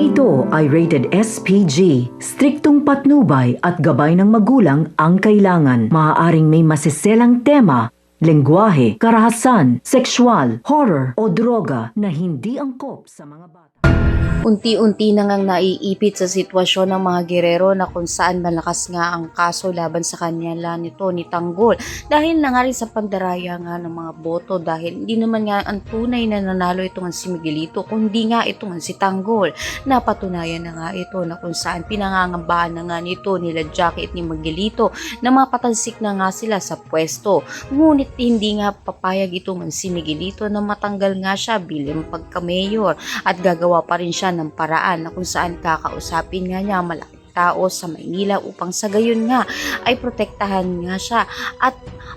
ito ay rated SPG. Striktong patnubay at gabay ng magulang ang kailangan. Maaaring may masiselang tema, lengguwahe, karahasan, sexual, horror o droga na hindi angkop sa mga bata. Unti-unti na ngang naiipit sa sitwasyon ng mga gerero na kung saan malakas nga ang kaso laban sa kanila nito ni Tanggol dahil na nga rin sa pandaraya nga ng mga boto dahil hindi naman nga ang tunay na nanalo itong si Miguelito kundi nga itong si Tanggol. Napatunayan na nga ito na kung saan pinangangambahan na nga nito nila Jackie at ni Miguelito na mapatalsik na nga sila sa pwesto. Ngunit hindi nga papayag itong si Miguelito na matanggal nga siya bilang pagka-mayor at gagawa pa rin siya ng paraan na kung saan kakausapin nga niya malaking tao sa Maynila upang sa gayon nga ay protektahan nga siya at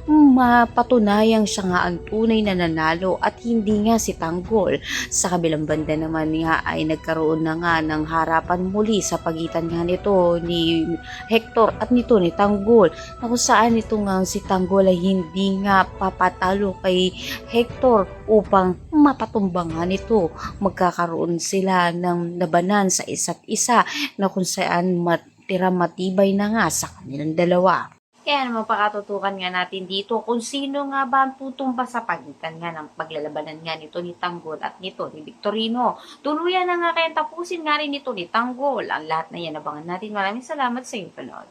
mapatunayang siya nga ang tunay na nanalo at hindi nga si Tanggol. Sa kabilang banda naman nga ay nagkaroon na nga ng harapan muli sa pagitan nga nito ni Hector at nito ni Tanggol na kung saan ito nga si Tanggol ay hindi nga papatalo kay Hector upang mapatumbang nga nito. Magkakaroon sila ng labanan sa isa't isa na kung saan matibay na nga sa kanilang dalawa. Kaya naman pakatutukan nga natin dito kung sino nga ba ang tutumba sa pagitan nga ng paglalabanan nga nito ni Tanggol at nito ni Victorino. Tuluyan na nga kaya tapusin nga rin nito ni Tanggol. Ang lahat na yan abangan natin. Maraming salamat sa iyo, panood.